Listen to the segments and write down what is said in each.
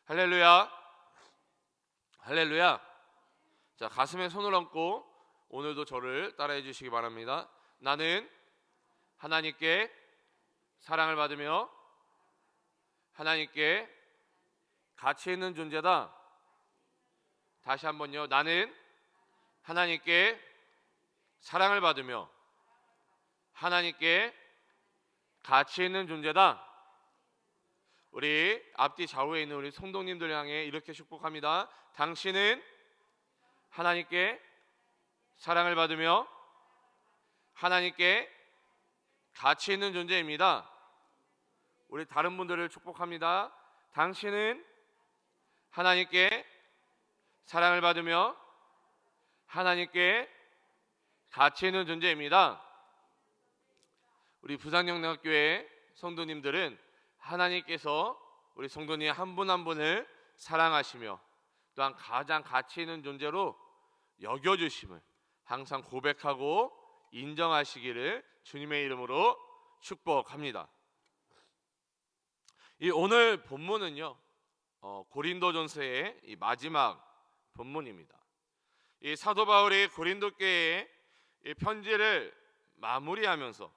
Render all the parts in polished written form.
할렐루야, 할렐루야. 자, 가슴에 손을 얹고 오늘도 저를 따라해 주시기 바랍니다. 나는 하나님께 사랑을 받으며 하나님께 가치 있는 존재다. 다시 한번요. 나는 하나님께 사랑을 받으며 하나님께 가치 있는 존재다. 우리 앞뒤 좌우에 있는 우리 성도님들 향해 이렇게 축복합니다. 당신은 하나님께 사랑을 받으며 하나님께 가치 있는 존재입니다. 우리 다른 분들을 축복합니다. 당신은 하나님께 사랑을 받으며 하나님께 가치 있는 존재입니다. 우리 부산영락교회 성도님들은 하나님께서 우리 성도님 한 분 한 분을 사랑하시며 또한 가장 가치 있는 존재로 여겨주심을 항상 고백하고 인정하시기를 주님의 이름으로 축복합니다. 이 오늘 본문은요, 고린도전서의 이 마지막 본문입니다. 이 사도 바울이 고린도교회에 이 편지를 마무리하면서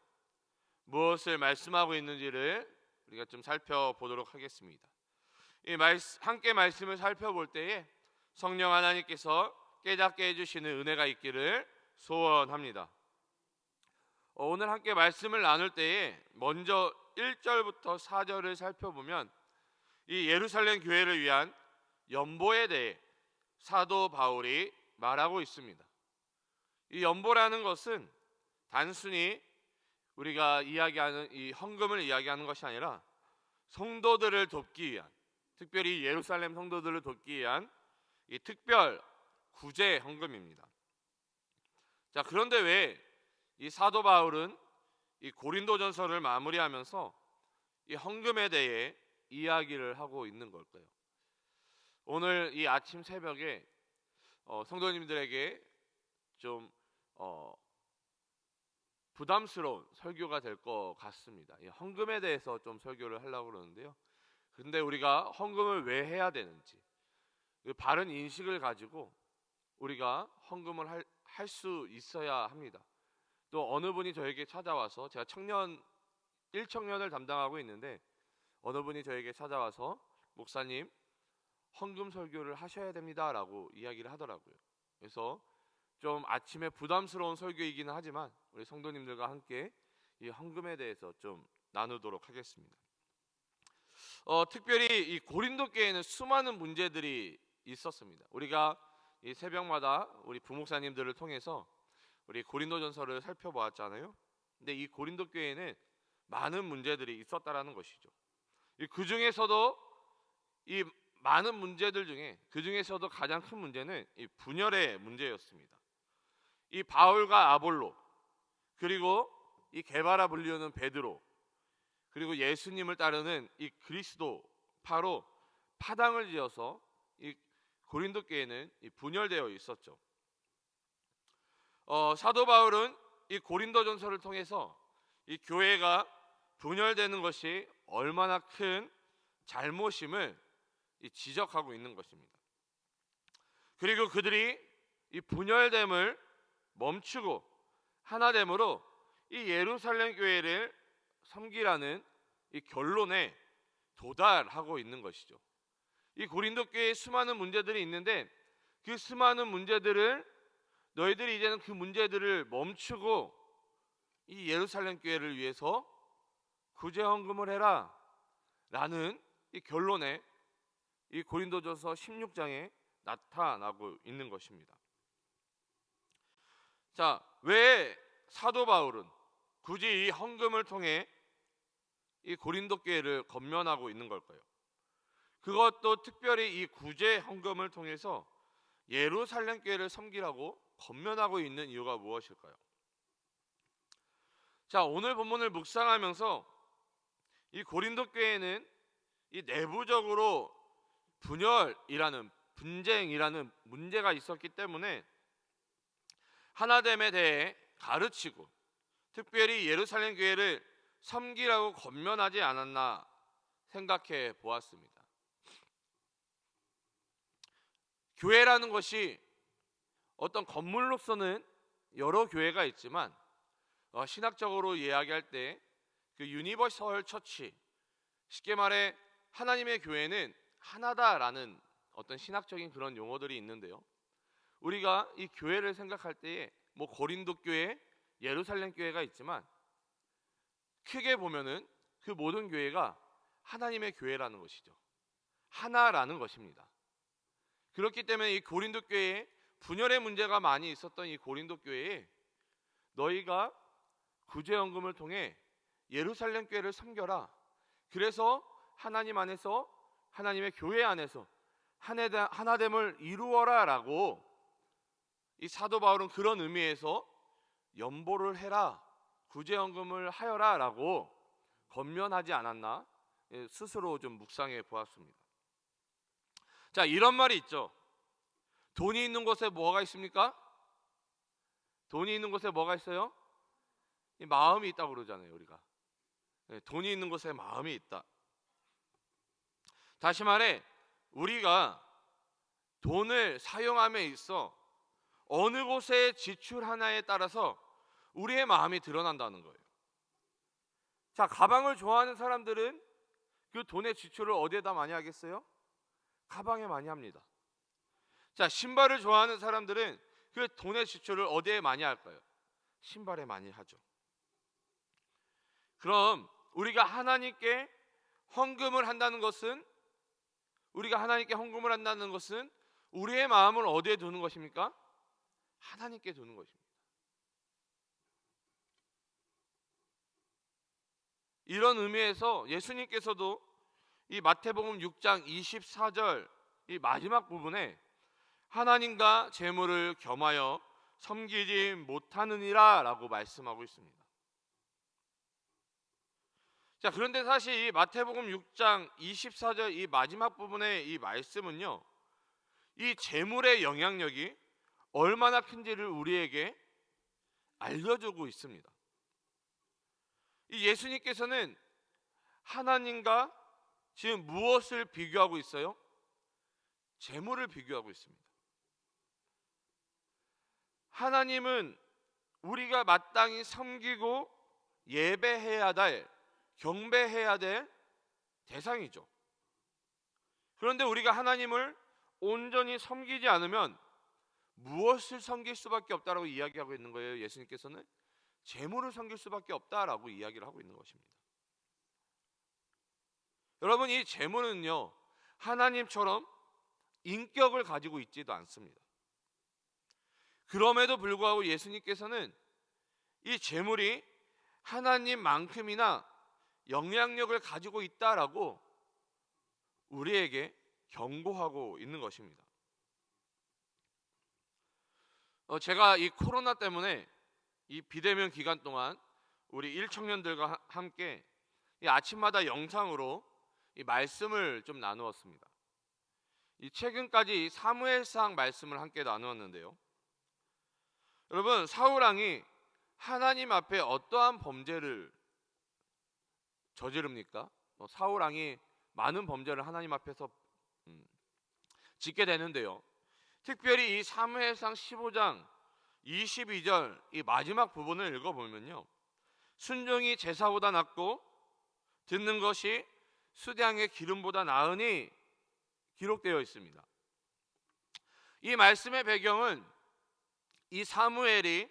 무엇을 말씀하고 있는지를 우리가 좀 살펴보도록 하겠습니다. 함께 말씀을 살펴볼 때에 성령 하나님께서 깨닫게 해주시는 은혜가 있기를 소원합니다. 오늘 함께 말씀을 나눌 때에 먼저 1절부터 4절을 살펴보면 이 예루살렘 교회를 위한 연보에 대해 사도 바울이 말하고 있습니다. 이 연보라는 것은 단순히 우리가 이야기하는 이 헌금을 이야기하는 것이 아니라 성도들을 돕기 위한, 특별히 예루살렘 성도들을 돕기 위한 이 특별 구제 헌금입니다. 자, 그런데 왜 이 사도 바울은 이 고린도전서를 마무리하면서 이 헌금에 대해 이야기를 하고 있는 걸까요? 오늘 이 아침 새벽에 성도님들에게 좀 부담스러운 설교가 될 것 같습니다. 이 헌금에 대해서 좀 설교를 하려고 그러는데요. 근데 우리가 헌금을 왜 해야 되는지 바른 인식을 가지고 우리가 헌금을 할 수 있어야 합니다. 또 어느 분이 저에게 찾아와서, 제가 1청년을 담당하고 있는데 어느 분이 저에게 찾아와서 목사님 헌금 설교를 하셔야 됩니다 라고 이야기를 하더라고요. 그래서 좀 아침에 부담스러운 설교이기는 하지만 우리 성도님들과 함께 이 헌금에 대해서 좀 나누도록 하겠습니다. 특별히 이 고린도 교회에는 수많은 문제들이 있었습니다. 우리가 이 새벽마다 우리 부목사님들을 통해서 우리 고린도전서를 살펴보았잖아요. 근데 이 고린도 교회에는 많은 문제들이 있었다라는 것이죠. 그 중에서도 이 많은 문제들 중에 그 중에서도 가장 큰 문제는 이 분열의 문제였습니다. 이 바울과 아볼로, 그리고 이 게바라 불리우는 베드로, 그리고 예수님을 따르는 이 그리스도파로 파당을 지어서 이 고린도 교회는 이 분열되어 있었죠. 사도 바울은 이 고린도전서를 통해서 이 교회가 분열되는 것이 얼마나 큰 잘못임을 지적하고 있는 것입니다. 그리고 그들이 이 분열됨을 멈추고 하나됨으로 이 예루살렘 교회를 섬기라는 이 결론에 도달하고 있는 것이죠. 이 고린도 교회에 수많은 문제들이 있는데 그 수많은 문제들을 너희들이 이제는 그 문제들을 멈추고 이 예루살렘 교회를 위해서 구제 헌금을 해라 라는 이 결론에 이 고린도전서 16장에 나타나고 있는 것입니다. 자, 왜 사도 바울은 굳이 이 헌금을 통해 이 고린도 교회를 권면하고 있는 걸까요? 그것도 특별히 이 구제 헌금을 통해서 예루살렘 교회를 섬기라고 권면하고 있는 이유가 무엇일까요? 자, 오늘 본문을 묵상하면서 이 고린도 교회는 이 내부적으로 분쟁이라는 문제가 있었기 때문에 하나됨에 대해 가르치고 특별히 예루살렘 교회를 섬기라고 권면하지 않았나 생각해 보았습니다. 교회라는 것이 어떤 건물로서는 여러 교회가 있지만 신학적으로 이야기할 때 그 유니버설 처치, 쉽게 말해 하나님의 교회는 하나다라는 어떤 신학적인 그런 용어들이 있는데요. 우리가 이 교회를 생각할 때에 뭐 고린도 교회, 예루살렘 교회가 있지만 크게 보면은 그 모든 교회가 하나님의 교회라는 것이죠. 하나라는 것입니다. 그렇기 때문에 이 고린도 교회에 분열의 문제가 많이 있었던 이 고린도 교회에 너희가 구제연금을 통해 예루살렘 교회를 섬겨라. 그래서 하나님 안에서, 하나님의 교회 안에서 하나됨을 이루어라 라고 이 사도 바울은 그런 의미에서 연보를 해라, 구제연금을 하여라 라고 권면하지 않았나 스스로 좀 묵상해 보았습니다. 자, 이런 말이 있죠. 돈이 있는 곳에 뭐가 있습니까? 돈이 있는 곳에 뭐가 있어요? 이 마음이 있다고 그러잖아요, 우리가. 돈이 있는 곳에 마음이 있다. 다시 말해 우리가 돈을 사용함에 있어 어느 곳에 지출하나에 따라서 우리의 마음이 드러난다는 거예요. 자, 가방을 좋아하는 사람들은 그 돈의 지출을 어디에다 많이 하겠어요? 가방에 많이 합니다. 자, 신발을 좋아하는 사람들은 그 돈의 지출을 어디에 많이 할까요? 신발에 많이 하죠. 그럼 우리가 하나님께 헌금을 한다는 것은, 우리의 마음을 어디에 두는 것입니까? 하나님께 두는 것입니다. 이런 의미에서 예수님께서도 이 마태복음 6장 24절 이 마지막 부분에 하나님과 재물을 겸하여 섬기지 못하느니라 라고 말씀하고 있습니다. 자, 그런데 사실 이 마태복음 6장 24절 이 마지막 부분의 이 말씀은요, 이 재물의 영향력이 얼마나 큰지를 우리에게 알려주고 있습니다. 이 예수님께서는 하나님과 지금 무엇을 비교하고 있어요? 재물을 비교하고 있습니다. 하나님은 우리가 마땅히 섬기고 예배해야 될, 경배해야 될 대상이죠. 그런데 우리가 하나님을 온전히 섬기지 않으면 무엇을 섬길 수밖에 없다라고 이야기하고 있는 거예요. 예수님께서는 재물을 섬길 수밖에 없다라고 이야기를 하고 있는 것입니다. 여러분, 이 재물은요, 하나님처럼 인격을 가지고 있지도 않습니다. 그럼에도 불구하고 예수님께서는 이 재물이 하나님만큼이나 영향력을 가지고 있다라고 우리에게 경고하고 있는 것입니다. 제가 이 코로나 때문에 이 비대면 기간 동안 우리 일청년들과 함께 이 아침마다 영상으로 이 말씀을 좀 나누었습니다. 이 최근까지 사무엘상 말씀을 함께 나누었는데요. 여러분, 사울 왕이 하나님 앞에 어떠한 범죄를 저지릅니까? 사울 왕이 많은 범죄를 하나님 앞에서 짓게 되는데요. 특별히 이 사무엘상 15장 22절 이 마지막 부분을 읽어보면요, 순종이 제사보다 낫고 듣는 것이 수량의 기름보다 나으니 기록되어 있습니다. 이 말씀의 배경은 이 사무엘이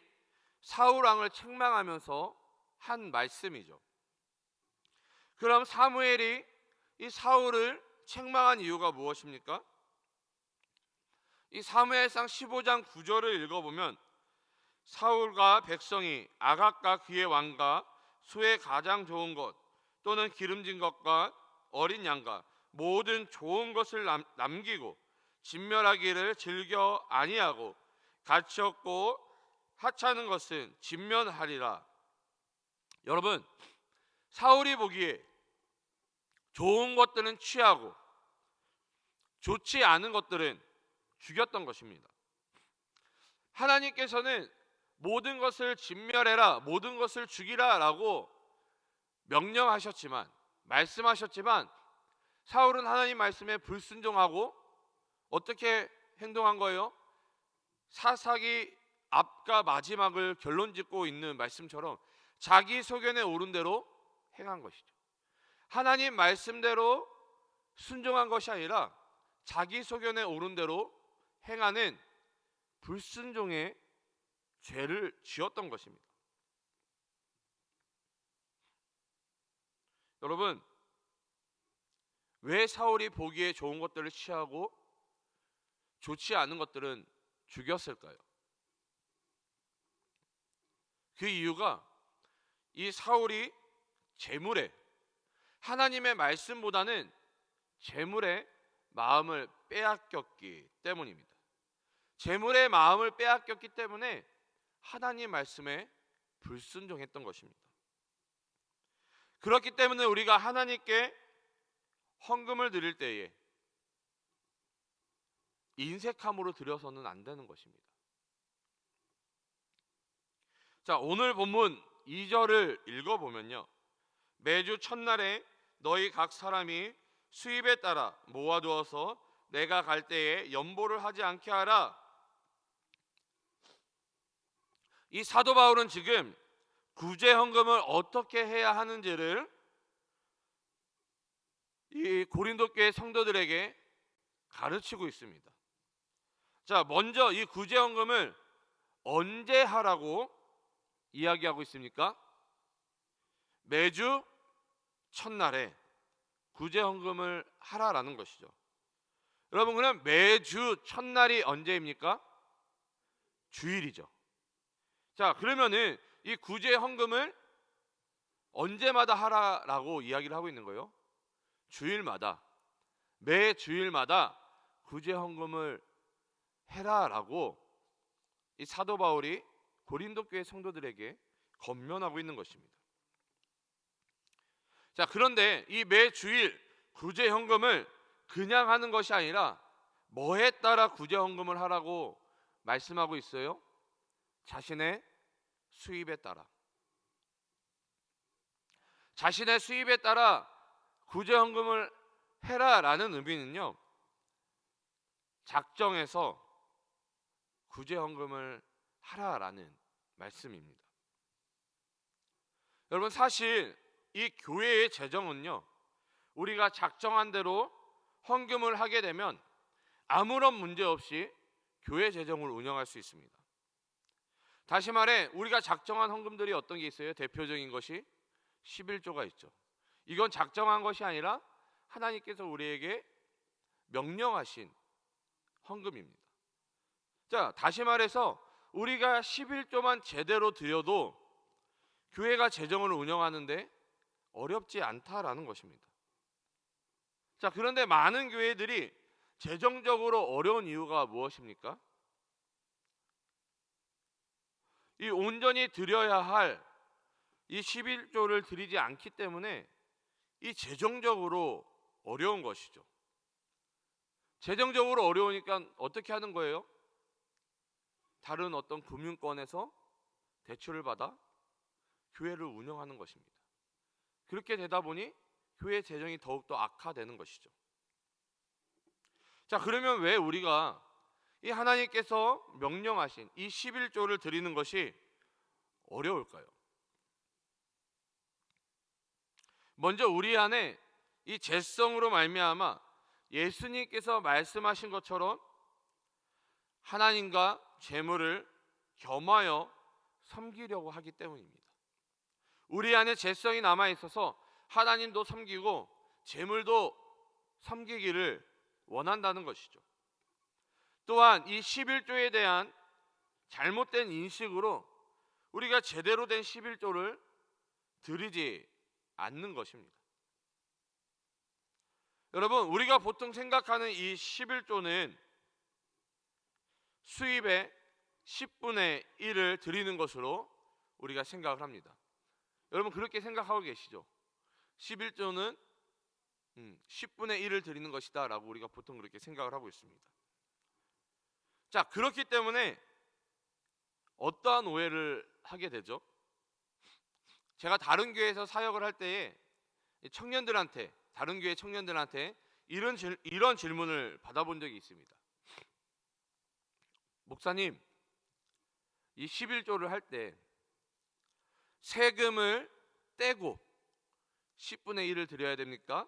사울 왕을 책망하면서 한 말씀이죠. 그럼 사무엘이 이 사울을 책망한 이유가 무엇입니까? 이 사무엘상 15장 9절을 읽어보면 사울과 백성이 아각과 그의 왕과 소의 가장 좋은 것 또는 기름진 것과 어린 양과 모든 좋은 것을 남기고 진멸하기를 즐겨 아니하고 가치 없고 하찮은 것은 진멸하리라. 여러분, 사울이 보기에 좋은 것들은 취하고 좋지 않은 것들은 죽였던 것입니다. 하나님께서는 모든 것을 진멸해라, 모든 것을 죽이라 라고 명령하셨지만, 말씀하셨지만 사울은 하나님 말씀에 불순종하고 어떻게 행동한 거예요? 사사기 앞과 마지막을 결론 짓고 있는 말씀처럼 자기 소견에 오른 대로 행한 것이죠. 하나님 말씀대로 순종한 것이 아니라 자기 소견에 오른 대로 행하는 불순종의 죄를 지었던 것입니다. 여러분, 왜 사울이 보기에 좋은 것들을 취하고 좋지 않은 것들은 죽였을까요? 그 이유가 이 사울이 재물에, 하나님의 말씀보다는 재물에 마음을 빼앗겼기 때문입니다. 재물의 마음을 빼앗겼기 때문에 하나님 말씀에 불순종했던 것입니다. 그렇기 때문에 우리가 하나님께 헌금을 드릴 때에 인색함으로 드려서는 안 되는 것입니다. 자, 오늘 본문 2절을 읽어보면요, 매주 첫날에 너희 각 사람이 수입에 따라 모아두어서 내가 갈 때에 연보를 하지 않게 하라. 이 사도 바울은 지금 구제 헌금을 어떻게 해야 하는지를 이 고린도 교회 성도들에게 가르치고 있습니다. 자, 먼저 이 구제 헌금을 언제 하라고 이야기하고 있습니까? 매주 첫날에 구제 헌금을 하라라는 것이죠. 여러분, 그럼 매주 첫날이 언제입니까? 주일이죠. 자, 그러면은 이 구제 헌금을 언제마다 하라라고 이야기를 하고 있는 거예요? 주일마다, 매 주일마다 구제 헌금을 해라라고 이 사도 바울이 고린도 교회 성도들에게 권면하고 있는 것입니다. 자, 그런데 이 매 주일 구제 헌금을 그냥 하는 것이 아니라 뭐에 따라 구제 헌금을 하라고 말씀하고 있어요? 자신의 수입에 따라. 자신의 수입에 따라 구제 헌금을 해라라는 의미는요, 작정해서 구제 헌금을 하라라는 말씀입니다. 여러분, 사실 이 교회의 재정은요, 우리가 작정한 대로 헌금을 하게 되면 아무런 문제 없이 교회 재정을 운영할 수 있습니다. 다시 말해, 우리가 작정한 헌금들이 어떤 게 있어요? 대표적인 것이 11조가 있죠. 이건 작정한 것이 아니라 하나님께서 우리에게 명령하신 헌금입니다. 자, 다시 말해서 우리가 11조만 제대로 드려도 교회가 재정을 운영하는데 어렵지 않다라는 것입니다. 자, 그런데 많은 교회들이 재정적으로 어려운 이유가 무엇입니까? 이 온전히 드려야 할 이 11조를 드리지 않기 때문에 이 재정적으로 어려운 것이죠. 재정적으로 어려우니까 어떻게 하는 거예요? 다른 어떤 금융권에서 대출을 받아 교회를 운영하는 것입니다. 그렇게 되다 보니 교회 재정이 더욱더 악화되는 것이죠. 자, 그러면 왜 우리가 이 하나님께서 명령하신 이 11조를 드리는 것이 어려울까요? 먼저 우리 안에 이 죄성으로 말미암아 예수님께서 말씀하신 것처럼 하나님과 재물을 겸하여 섬기려고 하기 때문입니다. 우리 안에 죄성이 남아 있어서 하나님도 섬기고 재물도 섬기기를 원한다는 것이죠. 또한 이 11조에 대한 잘못된 인식으로 우리가 제대로 된 11조를 드리지 않는 것입니다. 여러분, 우리가 보통 생각하는 이 11조는 수입의 10분의 1을 드리는 것으로 우리가 생각을 합니다. 여러분, 그렇게 생각하고 계시죠? 11조는 10분의 1을 드리는 것이다 라고 우리가 보통 그렇게 생각을 하고 있습니다. 자, 그렇기 때문에 어떠한 오해를 하게 되죠? 제가 다른 교회에서 사역을 할 때에 청년들한테, 다른 교회 청년들한테 이런 질문을 받아본 적이 있습니다. 목사님, 이 11조를 할 때 세금을 떼고 10분의 1을 드려야 됩니까?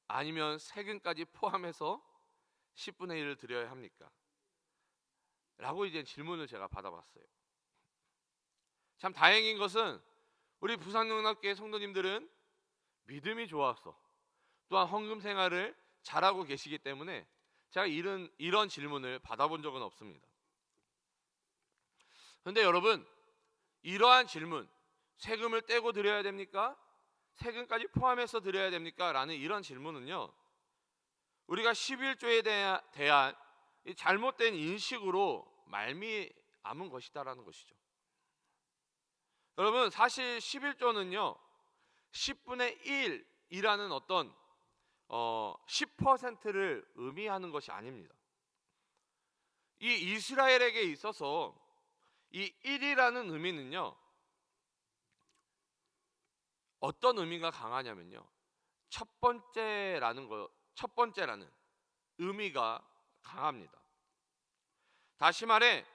아니면 세금까지 포함해서 10분의 1을 드려야 합니까? 라고 이제 질문을 제가 받아봤어요. 참 다행인 것은 우리 부산영락교회 성도님들은 믿음이 좋아서 또한 헌금 생활을 잘하고 계시기 때문에 제가 이런 질문을 받아본 적은 없습니다. 그런데 여러분, 이러한 질문, 세금을 떼고 드려야 됩니까? 세금까지 포함해서 드려야 됩니까? 라는 이런 질문은요, 우리가 11조에 대한 이 잘못된 인식으로 말미암은 것이다라는 것이죠. 여러분, 사실 11조는요 10분의 1이라는 어떤 10%를 의미하는 것이 아닙니다. 이 이스라엘에게 있어서 이 1이라는 의미는요 어떤 의미가 강하냐면요, 첫 번째라는 의미가 강합니다. 다시 말해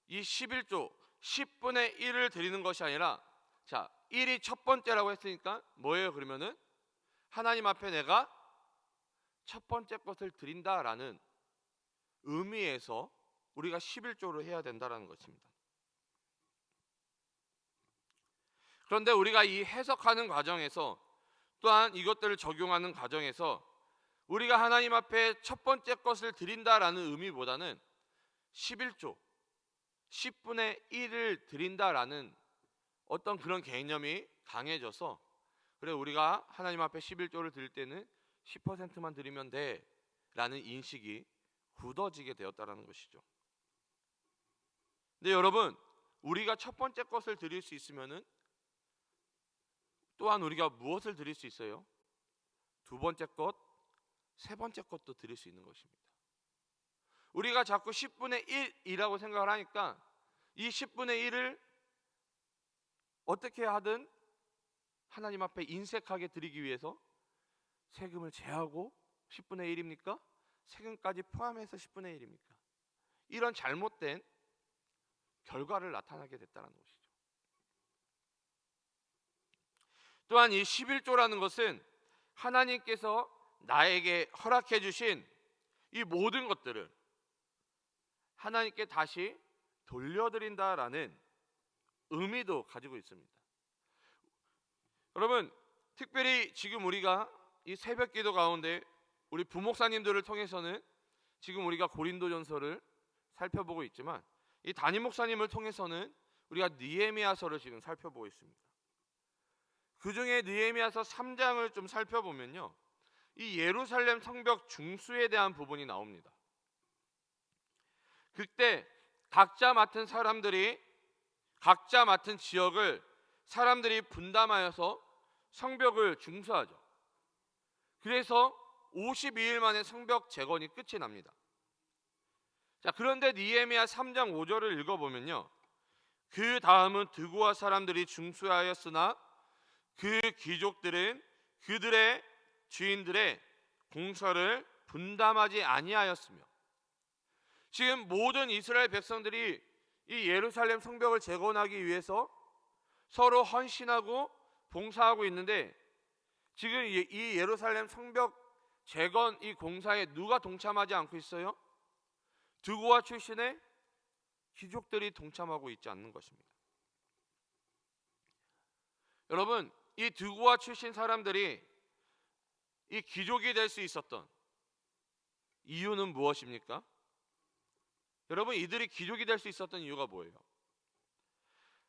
이 11조 10분의 1을 드리는 것이 아니라, 자, 1이 첫 번째라고 했으니까 뭐예요? 그러면은 하나님 앞에 내가 첫 번째 것을 드린다라는 의미에서 우리가 11조를 해야 된다라는 것입니다. 그런데 우리가 이 해석하는 과정에서, 또한 이것들을 적용하는 과정에서 우리가 하나님 앞에 첫 번째 것을 드린다라는 의미보다는 11조 10분의 1을 드린다라는 어떤 그런 개념이 강해져서, 그래 우리가 하나님 앞에 11조를 드릴 때는 10%만 드리면 돼 라는 인식이 굳어지게 되었다라는 것이죠. 근데 여러분, 우리가 첫 번째 것을 드릴 수 있으면은 또한 우리가 무엇을 드릴 수 있어요? 두 번째 것, 세 번째 것도 드릴 수 있는 것입니다. 우리가 자꾸 10분의 1이라고 생각을 하니까 이 10분의 1을 어떻게 하든 하나님 앞에 인색하게 드리기 위해서 세금을 제하고 10분의 1입니까? 세금까지 포함해서 10분의 1입니까? 이런 잘못된 결과를 나타나게 됐다는 것이죠. 또한 이 11조라는 것은 하나님께서 나에게 허락해 주신 이 모든 것들을 하나님께 다시 돌려드린다라는 의미도 가지고 있습니다. 여러분, 특별히 지금 우리가 이 새벽기도 가운데 우리 부목사님들을 통해서는 지금 우리가 고린도전서를 살펴보고 있지만, 이 담임 목사님을 통해서는 우리가 느헤미야서를 지금 살펴보고 있습니다. 그 중에 느헤미야서 3장을 좀 살펴보면요, 이 예루살렘 성벽 중수에 대한 부분이 나옵니다. 그때 각자 맡은 지역을 사람들이 분담하여서 성벽을 중수하죠. 그래서 52일 만에 성벽 재건이 끝이 납니다. 자, 그런데 느헤미야 3장 5절을 읽어보면요, 그 다음은 드고아 사람들이 중수하였으나 그 귀족들은 그들의 주인들의 공사를 분담하지 아니하였으며, 지금 모든 이스라엘 백성들이 이 예루살렘 성벽을 재건하기 위해서 서로 헌신하고 봉사하고 있는데, 지금 이 예루살렘 성벽 재건 이 공사에 누가 동참하지 않고 있어요? 드고아 출신의 귀족들이 동참하고 있지 않는 것입니다. 여러분, 이 드고아 출신 사람들이 이 귀족이 될 수 있었던 이유는 무엇입니까? 여러분, 이들이 귀족이 될 수 있었던 이유가 뭐예요?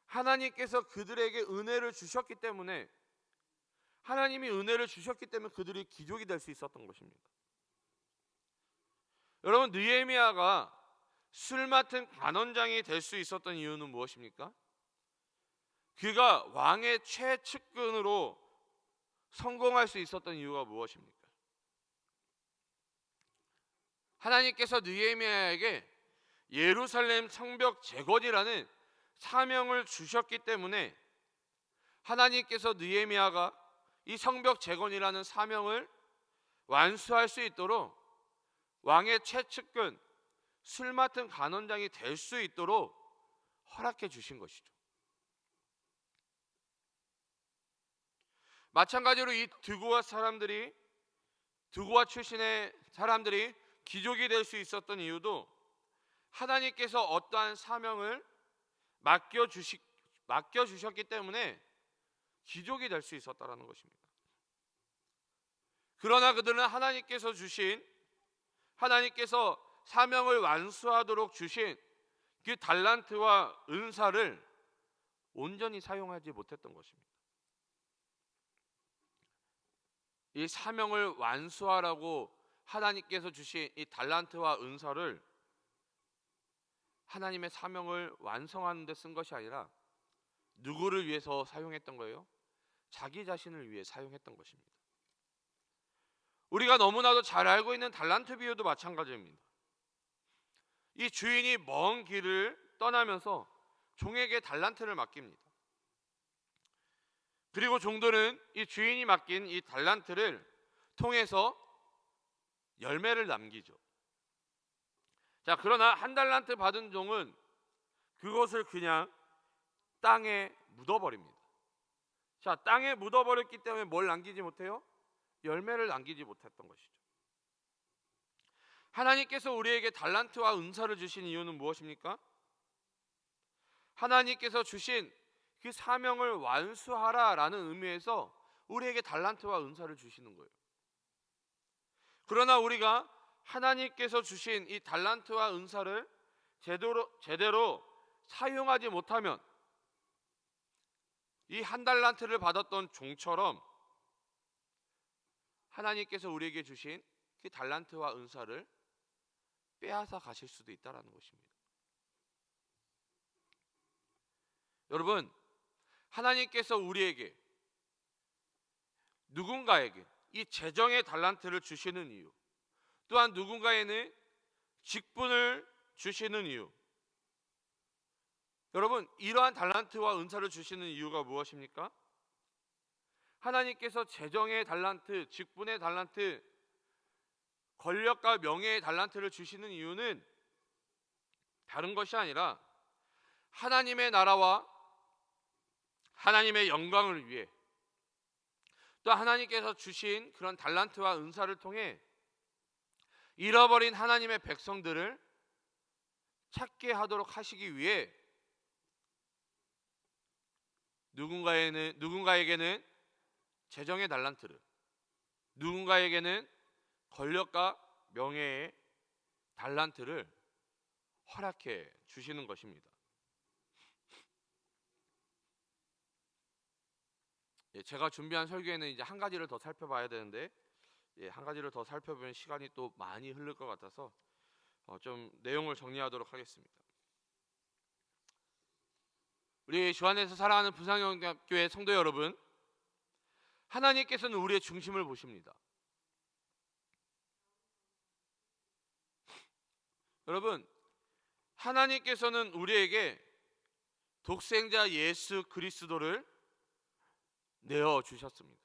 하나님께서 그들에게 은혜를 주셨기 때문에, 하나님이 은혜를 주셨기 때문에 그들이 귀족이 될 수 있었던 것입니다. 여러분, 느헤미야가 술 맡은 관원장이 될 수 있었던 이유는 무엇입니까? 그가 왕의 최측근으로 성공할 수 있었던 이유가 무엇입니까? 하나님께서 느헤미야에게 예루살렘 성벽 재건이라는 사명을 주셨기 때문에 하나님께서 느헤미야가 이 성벽 재건이라는 사명을 완수할 수 있도록 왕의 최측근 술 맡은 간원장이 될 수 있도록 허락해 주신 것이죠. 마찬가지로 이 드고아 출신의 사람들이 귀족이 될 수 있었던 이유도 하나님께서 어떠한 사명을 맡겨주셨기 때문에 귀족이 될 수 있었다는 것입니다. 그러나 그들은 하나님께서 사명을 완수하도록 주신 그 달란트와 은사를 온전히 사용하지 못했던 것입니다. 이 사명을 완수하라고 하나님께서 주신 이 달란트와 은사를 하나님의 사명을 완성하는 데 쓴 것이 아니라 누구를 위해서 사용했던 거예요? 자기 자신을 위해 사용했던 것입니다. 우리가 너무나도 잘 알고 있는 달란트 비유도 마찬가지입니다. 이 주인이 먼 길을 떠나면서 종에게 달란트를 맡깁니다. 그리고 종들은 이 주인이 맡긴 이 달란트를 통해서 열매를 남기죠. 자, 그러나 한 달란트 받은 종은 그것을 그냥 땅에 묻어버립니다. 자, 땅에 묻어버렸기 때문에 뭘 남기지 못해요? 열매를 남기지 못했던 것이죠. 하나님께서 우리에게 달란트와 은사를 주신 이유는 무엇입니까? 하나님께서 주신 그 사명을 완수하라라는 의미에서 우리에게 달란트와 은사를 주시는 거예요. 그러나 우리가 하나님께서 주신 이 달란트와 은사를 제대로 사용하지 못하면 이 한 달란트를 받았던 종처럼 하나님께서 우리에게 주신 그 달란트와 은사를 빼앗아 가실 수도 있다는 것입니다. 여러분, 하나님께서 우리에게 누군가에게 이 재정의 달란트를 주시는 이유, 또한 누군가에는 직분을 주시는 이유, 여러분, 이러한 달란트와 은사를 주시는 이유가 무엇입니까? 하나님께서 재정의 달란트, 직분의 달란트, 권력과 명예의 달란트를 주시는 이유는 다른 것이 아니라 하나님의 나라와 하나님의 영광을 위해, 또 하나님께서 주신 그런 달란트와 은사를 통해 잃어버린 하나님의 백성들을 찾게 하도록 하시기 위해 누군가에게는 재정의 달란트를, 누군가에게는 권력과 명예의 달란트를 허락해 주시는 것입니다. 제가 준비한 설교에는 이제 한 가지를 더 살펴봐야 되는데, 한 가지를 더 살펴보면 시간이 또 많이 흐를 것 같아서 좀 내용을 정리하도록 하겠습니다. 우리 주 안에서 사랑하는 부산영교회 성도 여러분, 하나님께서는 우리의 중심을 보십니다. 여러분, 하나님께서는 우리에게 독생자 예수 그리스도를 내어주셨습니다.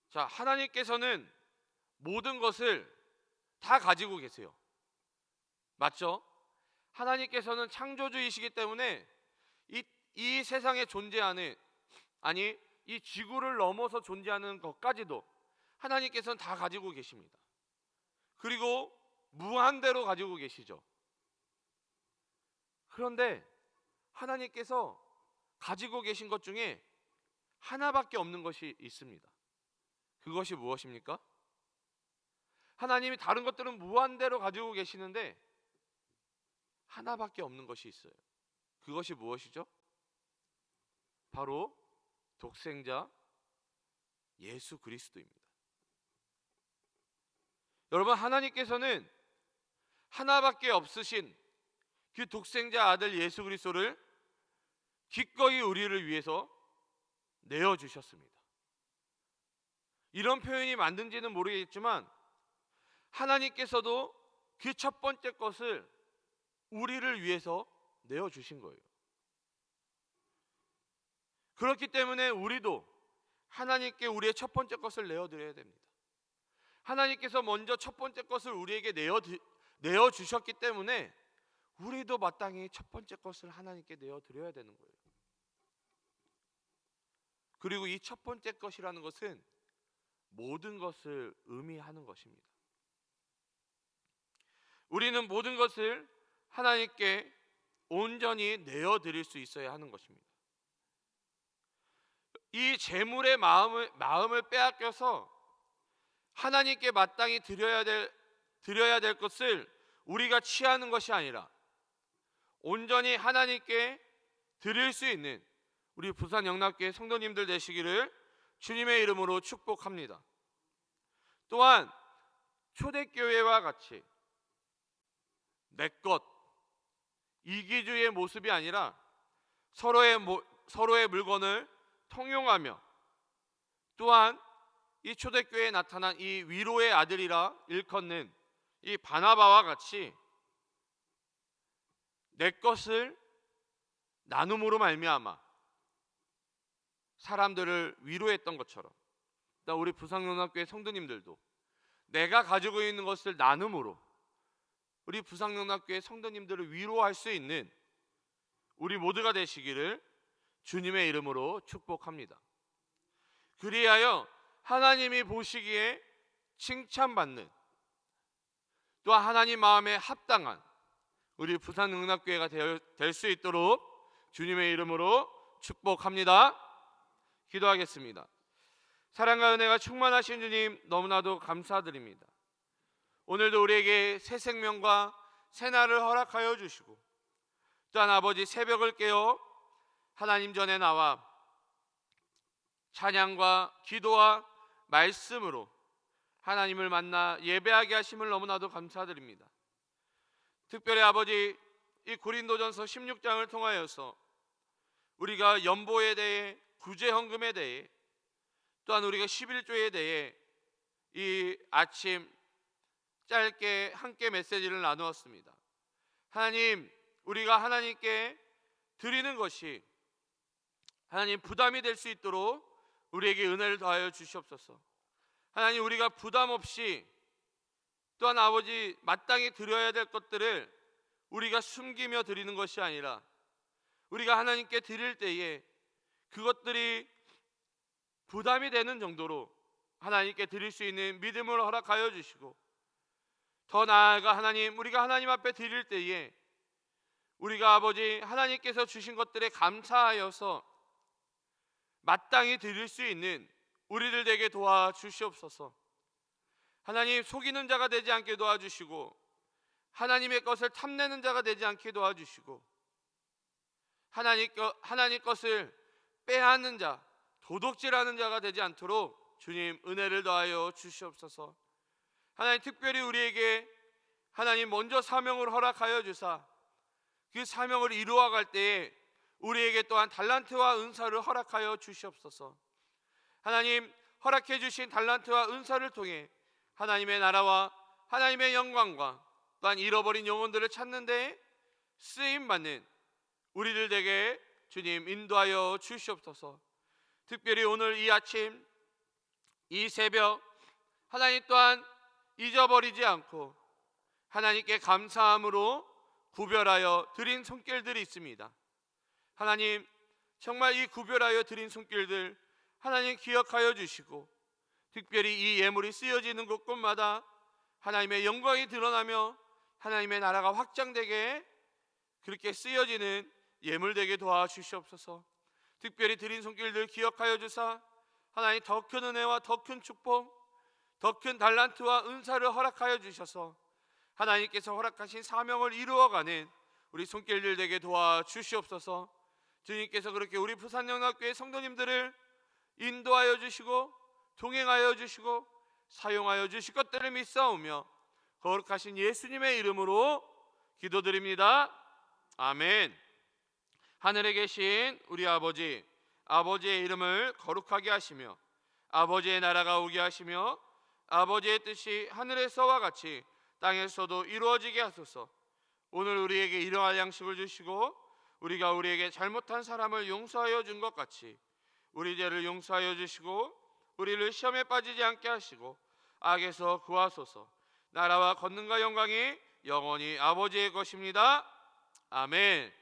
자, 하나님께서는 모든 것을 다 가지고 계세요. 맞죠? 하나님께서는 창조주이시기 때문에 이 세상에 존재하는, 아니 이 지구를 넘어서 존재하는 것까지도 하나님께서는 다 가지고 계십니다. 그리고 무한대로 가지고 계시죠. 그런데 하나님께서 가지고 계신 것 중에 하나밖에 없는 것이 있습니다. 그것이 무엇입니까? 하나님이 다른 것들은 무한대로 가지고 계시는데 하나밖에 없는 것이 있어요. 그것이 무엇이죠? 바로 독생자 예수 그리스도입니다. 여러분, 하나님께서는 하나밖에 없으신 그 독생자 아들 예수 그리스도를 기꺼이 우리를 위해서 내어주셨습니다. 이런 표현이 맞는지는 모르겠지만 하나님께서도 그 첫 번째 것을 우리를 위해서 내어주신 거예요. 그렇기 때문에 우리도 하나님께 우리의 첫 번째 것을 내어드려야 됩니다. 하나님께서 먼저 첫 번째 것을 우리에게 내어 주셨기 때문에 우리도 마땅히 첫 번째 것을 하나님께 내어 드려야 되는 거예요. 그리고 이 첫 번째 것이라는 것은 모든 것을 의미하는 것입니다. 우리는 모든 것을 하나님께 온전히 내어 드릴 수 있어야 하는 것입니다. 이 재물의 마음을 빼앗겨서 하나님께 마땅히 드려야 될 것을 우리가 취하는 것이 아니라 온전히 하나님께 드릴 수 있는 우리 부산 영락교회 성도님들 되시기를 주님의 이름으로 축복합니다. 또한 초대교회와 같이 내 것, 이기주의의 모습이 아니라 서로의 물건을 통용하며, 또한 이 초대교회에 나타난 이 위로의 아들이라 일컫는 이 바나바와 같이 내 것을 나눔으로 말미암아 사람들을 위로했던 것처럼, 우리 부산영락교회 성도님들도 내가 가지고 있는 것을 나눔으로 우리 부산영락교회 성도님들을 위로할 수 있는 우리 모두가 되시기를 주님의 이름으로 축복합니다. 그리하여 하나님이 보시기에 칭찬받는, 또한 하나님 마음에 합당한 우리 부산영락교회가 될 수 있도록 주님의 이름으로 축복합니다. 기도하겠습니다. 사랑과 은혜가 충만하신 주님, 너무나도 감사드립니다. 오늘도 우리에게 새 생명과 새 날을 허락하여 주시고, 또한 아버지 새벽을 깨어 하나님 전에 나와 찬양과 기도와 말씀으로 하나님을 만나 예배하게 하심을 너무나도 감사드립니다. 특별히 아버지, 이 고린도전서 16장을 통하여서 우리가 연보에 대해, 구제헌금에 대해, 또한 우리가 11조에 대해 이 아침 짧게 함께 메시지를 나누었습니다. 하나님, 우리가 하나님께 드리는 것이 하나님 부담이 될 수 있도록 우리에게 은혜를 더하여 주시옵소서. 하나님, 우리가 부담 없이, 또한 아버지 마땅히 드려야 될 것들을 우리가 숨기며 드리는 것이 아니라 우리가 하나님께 드릴 때에 그것들이 부담이 되는 정도로 하나님께 드릴 수 있는 믿음을 허락하여 주시고, 더 나아가 하나님, 우리가 하나님 앞에 드릴 때에 우리가 아버지 하나님께서 주신 것들에 감사하여서 마땅히 드릴 수 있는 우리들 되게 도와주시옵소서. 하나님, 속이는 자가 되지 않게 도와주시고, 하나님의 것을 탐내는 자가 되지 않게 도와주시고, 하나님 것을 빼앗는 자, 도둑질하는 자가 되지 않도록 주님 은혜를 더하여 주시옵소서. 하나님, 특별히 우리에게 하나님 먼저 사명을 허락하여 주사 그 사명을 이루어갈 때에 우리에게 또한 달란트와 은사를 허락하여 주시옵소서. 하나님, 허락해 주신 달란트와 은사를 통해 하나님의 나라와 하나님의 영광과 또한 잃어버린 영혼들을 찾는 데 쓰임받는 우리들 되게 주님 인도하여 주시옵소서. 특별히 오늘 이 아침, 이 새벽, 하나님 또한 잊어버리지 않고 하나님께 감사함으로 구별하여 드린 손길들이 있습니다. 하나님, 정말 이 구별하여 드린 손길들 하나님 기억하여 주시고, 특별히 이 예물이 쓰여지는 곳곳마다 하나님의 영광이 드러나며 하나님의 나라가 확장되게 그렇게 쓰여지는 예물 되게 도와주시옵소서. 특별히 드린 손길들 기억하여 주사 하나님 더 큰 은혜와 더 큰 축복, 더 큰 달란트와 은사를 허락하여 주셔서 하나님께서 허락하신 사명을 이루어가는 우리 손길들 되게 도와주시옵소서. 주님께서 그렇게 우리 부산영락교회 성도님들을 인도하여 주시고 동행하여 주시고 사용하여 주실 것들을 믿사오며 거룩하신 예수님의 이름으로 기도드립니다. 아멘. 하늘에 계신 우리 아버지, 아버지의 이름을 거룩하게 하시며 아버지의 나라가 오게 하시며 아버지의 뜻이 하늘에서와 같이 땅에서도 이루어지게 하소서. 오늘 우리에게 일용할 양식을 주시고 우리가 우리에게 잘못한 사람을 용서하여 준 것 같이 우리 죄를 용서하여 주시고 우리를 시험에 빠지지 않게 하시고 악에서 구하소서. 나라와 권능과 영광이 영원히 아버지의 것입니다. 아멘.